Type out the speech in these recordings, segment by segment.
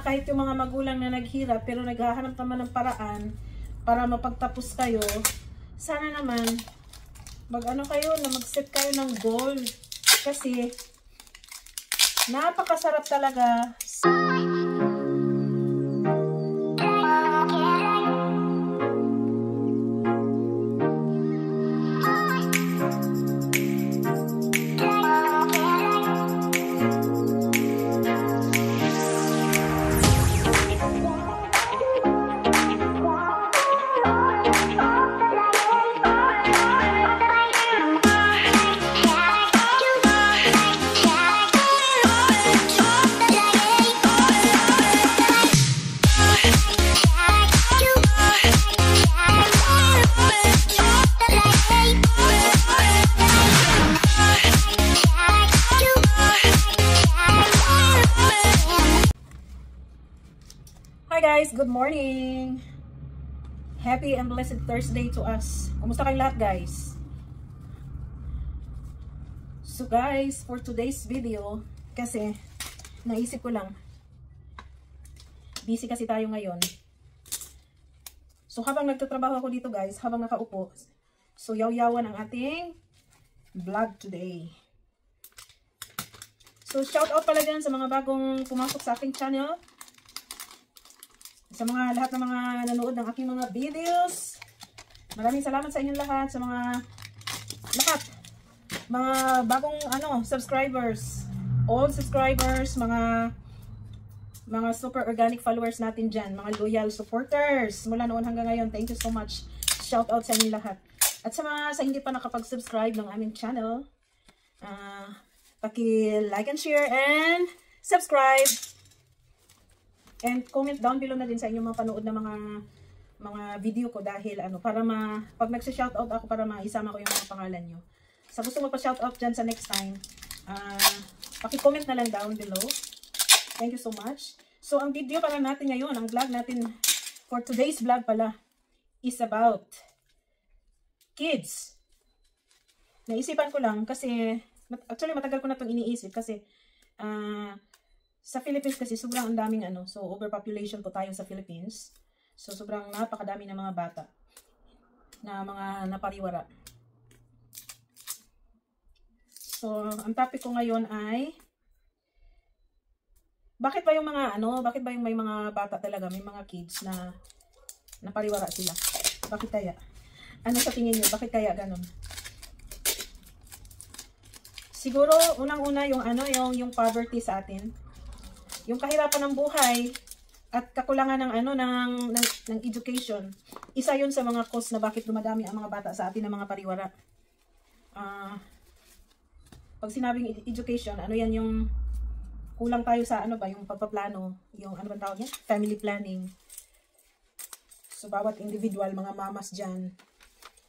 kahit yung mga magulang na naghirap pero naghahanap naman ng paraan para mapagtapos kayo, sana naman mag-ano kayo na mag-set kayo ng goal. Kasi napakasarap talaga. Hi guys, good morning! Happy and blessed Thursday to us. Kumusta kayong lahat guys? So guys, for today's video, kasi naisip ko lang, busy kasi tayo ngayon. So habang nagtatrabaho ako dito guys, habang nakaupo, so yaw-yawan ang ating vlog today. So shout out pala dyan sa mga bagong pumasok sa aking channel. Sa mga lahat ng mga nanood ng aking mga videos. Maraming salamat sa inyong lahat, sa mga bagong subscribers, old subscribers, mga super organic followers natin diyan, mga loyal supporters mula noon hanggang ngayon. Thank you so much. Shout out sa inyong lahat. At sa hindi pa nakapag-subscribe ng aming channel, paki-like and share and subscribe. And comment down below na din sa inyong mga panood na mga video ko dahil para pag nagsa-shoutout ako para maisama ko yung mga pangalan nyo. Sa gusto magpa-shoutout dyan sa next time, paki-comment na lang down below. Thank you so much. So ang video pala natin ngayon, ang vlog natin for today's vlog pala is about kids. Naisipan ko lang kasi actually matagal ko na itong iniisip kasi sa Philippines kasi sobrang ang daming so overpopulation po tayo sa Philippines. So sobrang napakadami ng mga bata na mga napariwara. So ang topic ko ngayon ay bakit ba yung may mga bata talaga, may mga kids na napariwara sila? Bakit kaya? Ano sa tingin niyo? Bakit kaya ganun? Siguro unang-una yung poverty sa atin. Yung kahirapan ng buhay at kakulangan ng education, isa yun sa mga cause na bakit dumadami ang mga bata sa atin ng mga pariwara. Pag sinabing education, yan yung kulang tayo sa yung pagpaplano, yung bang tawag niya? Family planning. So bawat individual, mga mamas dyan.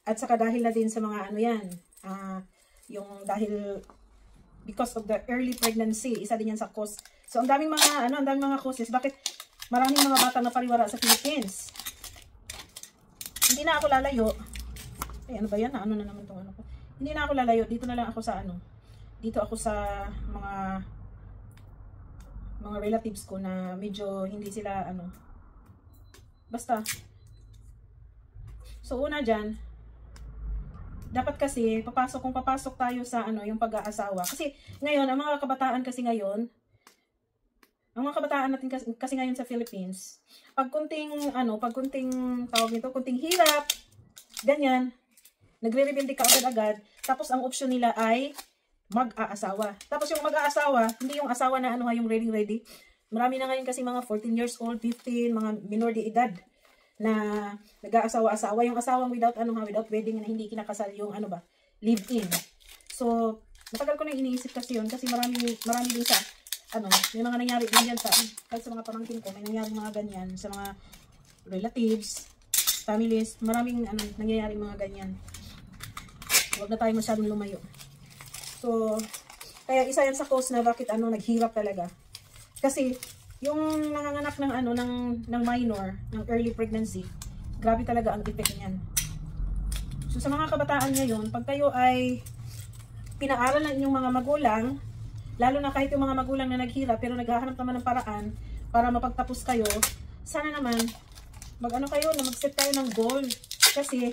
At saka dahil na din sa mga yung dahil because of the early pregnancy, isa din yan sa cause. So, ang daming mga causes. Bakit maraming mga batang napariwara sa Philippines? Hindi na ako lalayo. Ano ba yan? Ano na naman itong ko? Hindi na ako lalayo. Dito na lang ako sa Dito ako sa mga relatives ko na medyo hindi sila Basta. So, una dyan, dapat kasi, kung papasok tayo sa yung pag-aasawa. Kasi ngayon, ang mga kabataan kasi ngayon, ang mga kabataan natin kasi ngayon sa Philippines, pag kunting tawag nito, kunting hirap, ganyan, nagre-rebelde ka agad-agad, tapos ang option nila ay mag-aasawa. Tapos yung mag-aasawa, hindi yung asawa na yung ready. Marami na ngayon kasi mga 14 years old, 15, mga minor de edad na nag-aasawa-asawa. Yung asawang without wedding na hindi kinakasal yung live-in. So, matagal ko na iniisip kasi yun kasi marami din sa may mga nangyari din yan kahit sa mga pamangkin ko, may nangyari mga ganyan sa mga relatives, families, maraming nangyayari mga ganyan. Huwag na tayo masyadong lumayo. So, kaya isa yan sa cause na bakit naghirap talaga. Kasi yung nanganganak ng minor, ng early pregnancy, grabe talaga ang effect niyan. So sa mga kabataan ngayon, pag kayo ay pinaaral ng inyong mga magulang, lalo na kahit yung mga magulang na naghirap pero naghahanap naman ng paraan para mapagtapos kayo, sana naman, mag-ano kayo, na mag-set kayo ng goal. Kasi,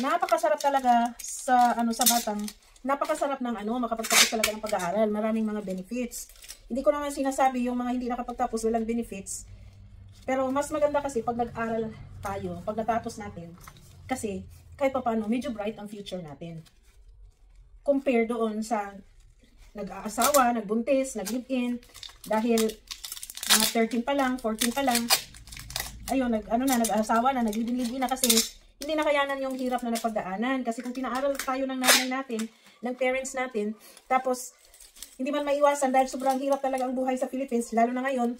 napakasarap talaga sa, sa batang, napakasarap ng, makapagtapos talaga ng pag-aaral. Maraming mga benefits. Hindi ko naman sinasabi yung mga hindi nakapagtapos, walang benefits. Pero, mas maganda kasi pag nag-aral tayo, pag natapos natin. Kasi, kahit pa paano, medyo bright ang future natin. Compare doon sa nag-aasawa, nagbuntis, nag-live-in, dahil mga 13 pa lang, 14 pa lang, ayun, nag-aasawa na, nag-live-in na kasi hindi nakayanan yung hirap na napagdaanan. Kasi kung pinaaral tayo ng nanay natin, ng parents natin, tapos hindi man maiwasan dahil sobrang hirap talaga ang buhay sa Philippines, lalo na ngayon.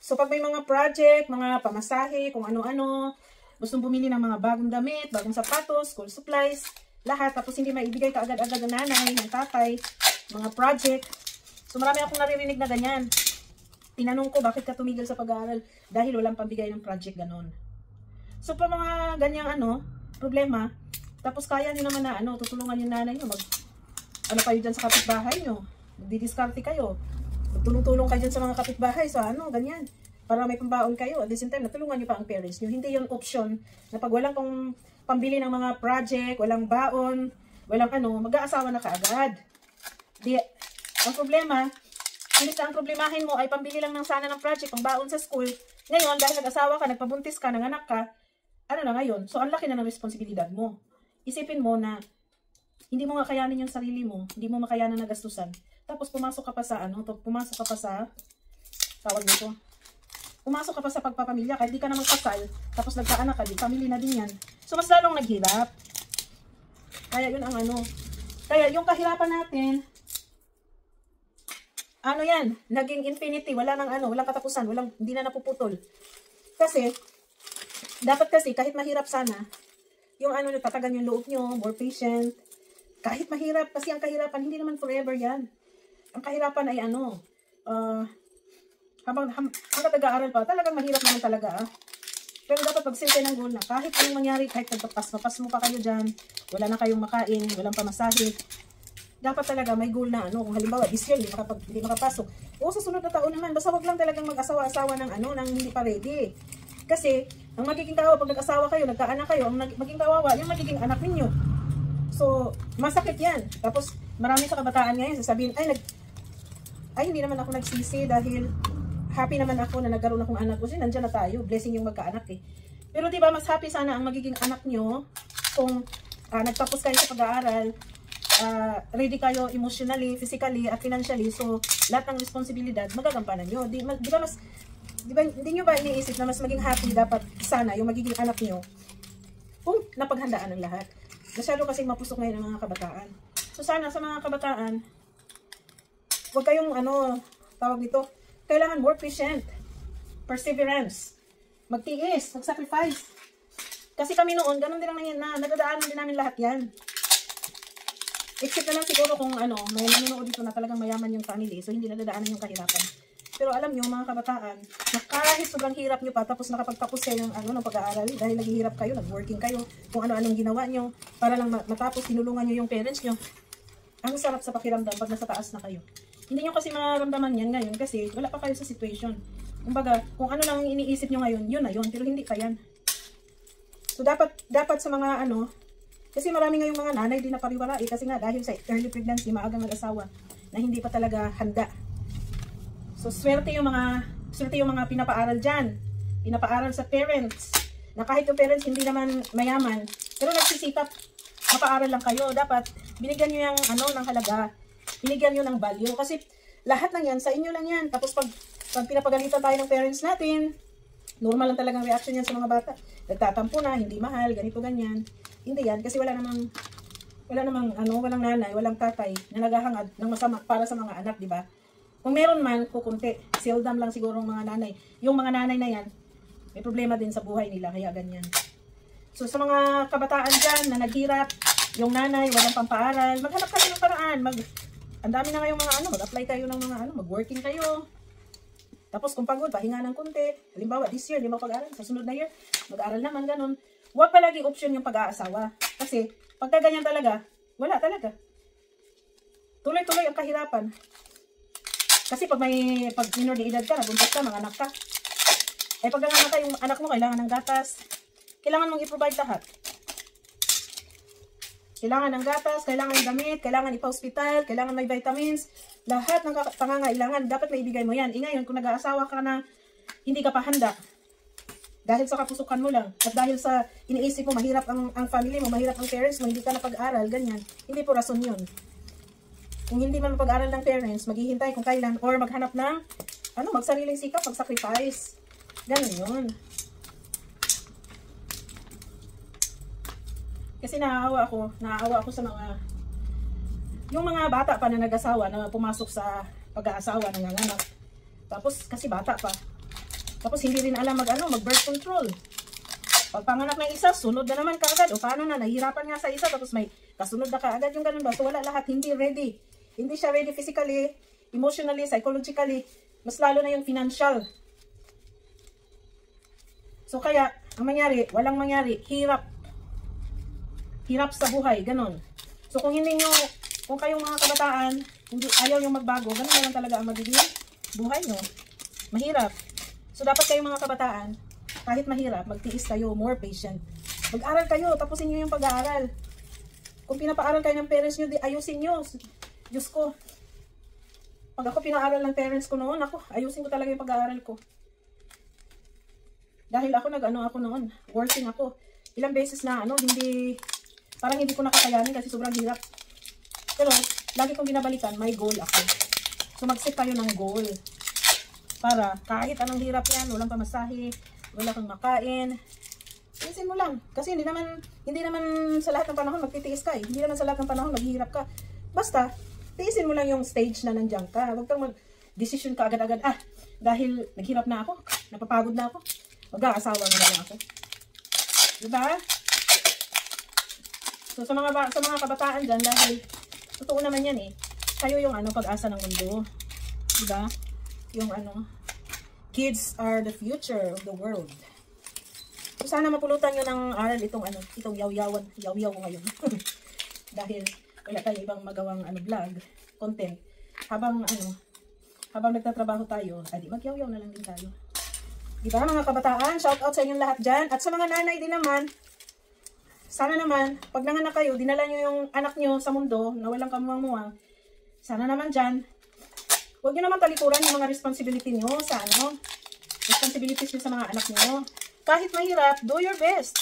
So pag may mga project, mga pamasahe, kung ano-ano, gustong bumili ng mga bagong damit, bagong sapatos, school supplies, lahat, tapos hindi maibigay ka agad-agad ng nanay, ng tatay, mga project. So marami akong naririnig na ganyan. Tinanong ko, bakit ka tumigil sa pag-aaral? Dahil walang pambigay ng project, ganon. So pa mga ganyang problema, tapos kaya nyo naman na tutulungan yung nanay nyo, kayo dyan sa kapitbahay nyo, magdidiskarte kayo, magtulong-tulong kayo dyan sa mga kapitbahay, so ganyan, para may pambaon kayo, at the same time, natulungan nyo pa ang parents nyo. Hindi yung option, na pag walang pambili ng mga project, walang baon, walang mag-aasawa na kaagad. Ang problema, inis na ang problemahin mo ay pambili lang ng sana ng project, pang baon sa school. Ngayon, dahil nag-asawa ka, nagpabuntis ka, nanganak ka, na ngayon? So, ang laki na ng responsibilidad mo. Isipin mo na, hindi mo makayanin yung sarili mo, hindi mo makayanan na gastusan. Tapos, pumasok ka pa sa, tawag nito, pumasok ka pa sa pagpapamilya, kahit di ka na magkasal, tapos nagkaanak ka, di family na din yan. So, mas lalong naghirap. Kaya yun ang kaya yung kahirapan natin, yan, naging infinity, walang katapusan, hindi na napuputol. Kasi, dapat kasi, kahit mahirap sana, yung tatagan yung loob nyo, more patient, kahit mahirap, kasi ang kahirapan, hindi naman forever yan. Ang kahirapan ay hanggang nag-aaral pa, talagang mahirap naman talaga. Pero dapat pag-set ng goal na, kahit anong mangyari, kahit mapas mo pa kayo dyan, wala na kayong makain, walang pamasahe, dapat talaga may goal na kung halimbawa this year hindi makapasok, o sa sunod na taon naman, basta wag lang talagang mag-asawa-asawa ng ng hindi pa ready. Kasi ang magiging kawawa pag nag-asawa kayo, nagkaanak kayo, ang magiging kawawa yung magiging anak ninyo. So masakit yan. Tapos marami sa kabataan ngayon sasabihin, ay hindi naman ako nagsisi dahil happy naman ako na nagkaroon akong anak. Kasi nandiyan na tayo, blessing yung magkaanak eh. Pero diba mas happy sana ang magiging anak nyo kung nagtapos kayo sa pag-aaral, ready kayo emotionally, physically, at financially. So, lahat ng responsibilidad, magagampanan nyo. Hindi nyo ba iniisip na mas maging happy dapat sana yung magiging anak nyo kung napaghandaan ng lahat? Masyado kasing mapusok ngayon ang mga kabataan. So, sana sa mga kabataan, huwag kayong, tawag dito, kailangan more patient, perseverance, magtiis, mag-sacrifice. Kasi kami noon, ganun din lang nadadaanan din namin lahat yan. Except na lang siguro kung may nanonood dito na talagang mayaman yung family, so hindi nadadaanan yung kahirapan. Pero alam nyo, mga kabataan, na kahit sobrang hirap nyo pa, tapos nakapagtapos kayo ng pag-aaral, dahil naghihirap kayo, nag-working kayo, kung ano-anong ginawa nyo, para lang matapos, tinulungan nyo yung parents nyo. Ang sarap sa pakiramdam pag nasa taas na kayo. Hindi nyo kasi maramdaman yan ngayon, kasi wala pa kayo sa situation. Kumbaga, kung ano lang iniisip nyo ngayon, yun na yun, pero hindi pa yan. So, dapat sa mga kasi marami ngayong mga nanay din na pariwara kasi nga dahil sa early pregnancy, maagang mag-asawa na hindi pa talaga handa. So swerte yung mga pinapaaral dyan. Pinapaaral sa parents. Na kahit yung parents hindi naman mayaman, pero nagsisikap, mapaaral lang kayo. Dapat binigyan nyo yung ng halaga. Binigyan nyo ng value. Kasi lahat ng yan, sa inyo lang yan. Tapos pag pinapagalitan tayo ng parents natin, normal lang talagang reaction yan sa mga bata. Nagtatampo na, hindi mahal, ganito, ganyan. Hindi yan, kasi walang nanay, walang tatay na naghahangad ng masama para sa mga anak, di ba? Kung meron man, kukunti. Seldom lang siguro mga nanay. Yung mga nanay na yan, may problema din sa buhay nila, kaya ganyan. So, sa mga kabataan dyan na naghirap, yung nanay, walang pampaaral, maghanap kayo ng paraan. Ang dami na ngayong mga mag-apply kayo ng mga mag-working kayo. Tapos kung pagod, pahinga ng konti. Halimbawa, this year, hindi mo pag-aaral. Sa sunod na year, mag-aaral naman, ganun. Huwag palagi option yung pag-aasawa. Kasi, pagka ganyan talaga, wala talaga. Tuloy-tuloy ang kahirapan. Kasi pag minor de edad ka, nabuntis ka, manganak ka. Eh pag nanganak ka, yung anak mo kailangan ng gatas. Kailangan mong i-provide lahat. Kailangan ng gatas, kailangan ng damit, kailangan ipa-hospital, kailangan may vitamins. Lahat ng pangangailangan, dapat maibigay mo yan. Ngayon, kung nag-aasawa ka na hindi ka pa handa, dahil sa kapusukan mo lang, at dahil sa iniisip mo, mahirap ang family mo, mahirap ang parents mo, hindi ka napag-aral, ganyan. Hindi po rason yun. Kung hindi man mapag-aral ng parents, maghihintay kung kailan, or maghanap ng, magsariling sikap, mag-sacrifice. Ganun yun. Kasi naaawa ako sa yung mga bata pa na nag-asawa, na pumasok sa pag-aasawa, nanganganak. Tapos, kasi bata pa. Tapos, hindi rin alam mag-birth control. Pag panganak ng isa, sunod na naman kaagad. O paano na, nahihirapan nga sa isa, tapos may kasunod na kaagad yung ganun ba. So, wala lahat, hindi ready. Hindi siya ready physically, emotionally, psychologically. Mas lalo na yung financial. So, kaya, ang mangyari, walang mangyari, hirap. Hirap sa buhay, ganun. So, kung kayong mga kabataan, ayaw yung magbago, ganun na lang talaga ang magiging buhay nyo. Mahirap. So, dapat kayong mga kabataan, kahit mahirap, magtiis kayo, more patient. Mag-aral kayo, tapusin nyo yung pag-aaral. Kung pinapaaral kayo ng parents nyo, ayusin nyo. Diyos ko. Pag ako pinaaral ng parents ko noon, ayusin ko talaga yung pag-aaral ko. Dahil ako ako noon, working ako. Ilang beses na parang hindi ko nakakayanin kasi sobrang hirap. Pero, lagi kong binabalikan, may goal ako. So, mag-set tayo ng goal. Para, kahit anong hirap yan, walang pamasahe, wala kang makain, tiisin mo lang. Kasi hindi naman sa lahat ng panahon magtitiis ka eh. Hindi naman sa lahat ng panahon maghihirap ka. Basta, tiisin mo lang yung stage na nandiyan ka. Huwag kang mag-decision ka agad-agad. Dahil naghirap na ako, napapagod na ako, mag-aasawa na lang ako. Diba? So, sa mga kabataan dyan, dahil, totoo naman yan eh, kayo yung pag-asa ng mundo. Diba? Yung kids are the future of the world. So, sana mapulutan nyo ng aral itong yaw-yaw ngayon. Dahil, wala tayong ibang magawang vlog, content. Habang nagtatrabaho tayo, mag-yaw-yaw na lang din tayo. Diba, mga kabataan? Shout out sa inyong lahat dyan. At sa mga nanay din naman, sana naman, pag nanganak kayo, dinala nyo yung anak nyo sa mundo na walang kamuang-muang, sana naman dyan, huwag nyo naman talikuran yung mga responsibility nyo sa responsibilities nyo sa mga anak nyo. Kahit mahirap, do your best.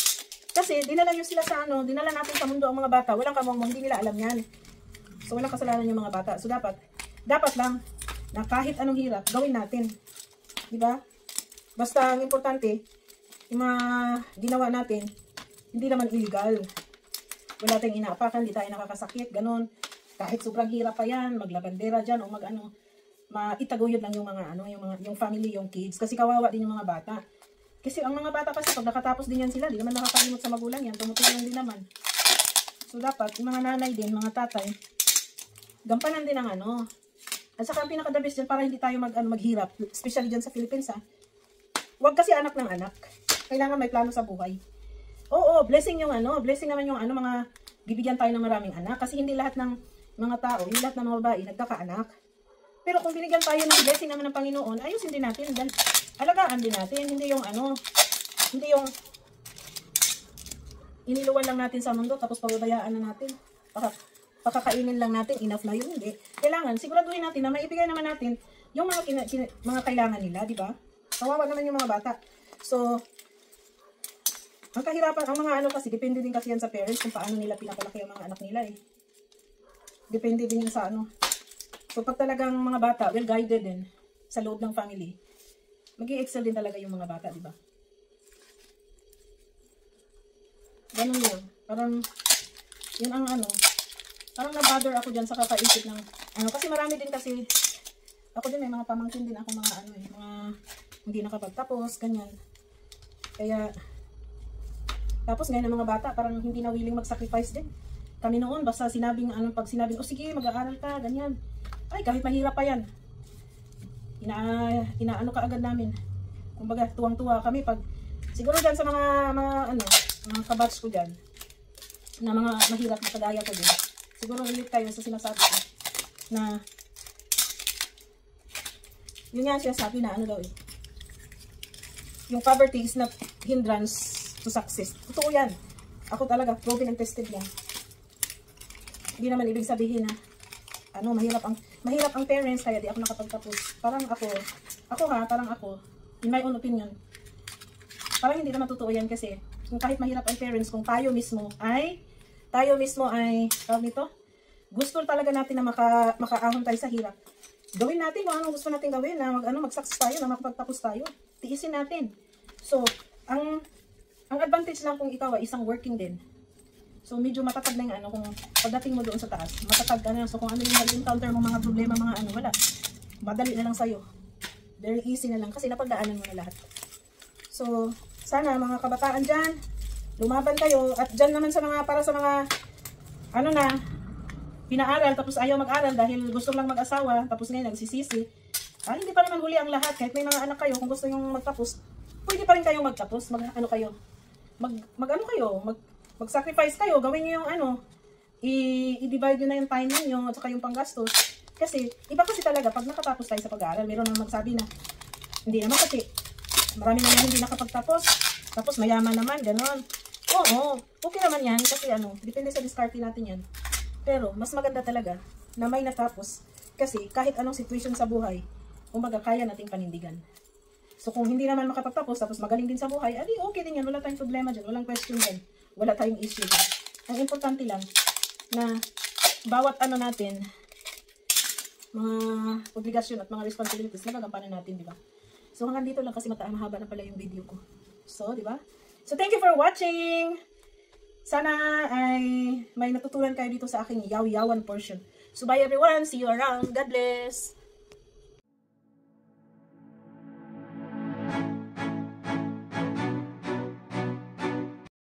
Kasi, dinala nyo sila sa dinala natin sa mundo ang mga bata, walang kamuang-muang, hindi nila alam yan. So, walang kasalanan yung mga bata. So, dapat lang, na kahit anong hirap, gawin natin. Diba? Basta, ang importante, yung mga ginawa natin, hindi naman illegal. Wala tayong inaapakan, hindi tayo nakakasakit, ganun. Kahit sobrang hirap pa yan, maglabandera dyan, o maitaguyod lang yung family, yung kids. Kasi kawawa din yung mga bata. Kasi ang mga bata kasi, pag nakatapos din yan sila, di naman nakakalimot sa magulang yan, tumutulong din naman. So dapat, yung mga nanay din, mga tatay, gampanan din ang At saka ang pinaka-the best dyan, para hindi tayo maghirap, especially dyan sa Philippines Huwag kasi anak ng anak. Kailangan may plano sa buhay. Oo, blessing blessing naman yung mga bibigyan tayo ng maraming anak. Kasi hindi lahat ng mga tao, hindi lahat ng mga babae nagkakaanak. Pero kung binigyan tayo ng blessing naman ng Panginoon, ayusin din natin. Dahil alagaan din natin. Hindi yung hindi yung iniluwan lang natin sa mundo tapos pababayaan na natin. Pakakainin lang natin, enough na yun. Hindi. Kailangan, siguraduhin natin na maibigay naman natin yung mga kailangan nila, di ba? Kawawa naman yung mga bata. So, ang kahirapan, ang mga kasi, depende din kasi yan sa parents kung paano nila pinapalaki ang mga anak nila eh. Depende din yan sa So, pag talagang mga bata, well-guided din sa loob ng family, mag-i-excel din talaga yung mga bata, di ba? Ganun yun. Parang, yun ang parang na-bother ako dyan sa kakaisip ng, kasi marami din kasi, ako din may mga pamangkin din ako mga mga hindi nakapagtapos, ganyan. Kaya, tapos ngayon ng mga bata, parang hindi na willing mag-sacrifice din. Kami noon, basta sinabing, pag sinabing, sige, mag-aaral ka, ganyan. Ay, kahit mahirap pa yan. Inaano ka agad namin. Kumbaga, tuwang-tuwa kami pag, siguro dyan sa mga kabatch ko dyan, na mga mahirap na kagaya ko din. Siguro relate kayo sa sinasabi ko, na Yun nga siya sabi na ano daw eh. Yung poverty is not hindrance to success. Totoo yan. Ako talaga, proven and tested yan. Hindi naman ibig sabihin na ano, mahirap ang parents kaya di ako nakapagtapos. Parang ako, in my own opinion, parang hindi naman totoo yan kasi kung kahit mahirap ang parents, kung tayo mismo ay tawag nito, gusto talaga natin na makaahon tayo sa hirap. Gawin natin kung ano gusto natin gawin, na mag-success tayo, na makapagtapos tayo. Tiisin natin. So, ang advantage lang kung ikaw ay isang working din. So, medyo matatag na yung kung pagdating mo doon sa taas, matatag ka na. So, kung ano yung mag-encounter mo, mga problema, mga wala. Madali na lang sa'yo. Very easy na lang kasi napagdaanan mo na lahat. So, sana mga kabataan dyan, lumaban kayo. At dyan naman sa para sa mga, pinaaral, tapos ayaw mag-aral dahil gusto lang mag-asawa, tapos ngayon nagsisisi. Hindi pa naman huli ang lahat. Kahit may mga anak kayo, kung gusto nyo magtapos, pwede pa rin kayong magtapos. Mag-sacrifice kayo, gawin nyo yung i-divide nyo na yung time nyo at saka yung panggastos. Kasi, iba kasi talaga, pag nakatapos tayo sa pag-aaral, meron nang magsabi na, hindi naman kasi, marami naman hindi nakapagtapos, tapos mayaman naman, gano'n. Oo, okay naman yan, kasi depende sa diskarte natin yan. Pero, mas maganda talaga, na may natapos, kasi kahit anong situation sa buhay, kumbaga kaya nating panindigan. So, kung hindi naman makapagtapos, tapos magaling din sa buhay, okay din yan, wala tayong problema dyan, walang question dyan. Wala tayong issue dyan. Ang importante lang na bawat natin, mga obligasyon at mga responsibilities, nagagampanan natin, di ba? So, hanggang dito lang kasi mahaba na pala yung video ko. So, di ba? So, thank you for watching! Sana ay may natutunan kayo dito sa aking yaw-yawan portion. So, bye everyone! See you around! God bless!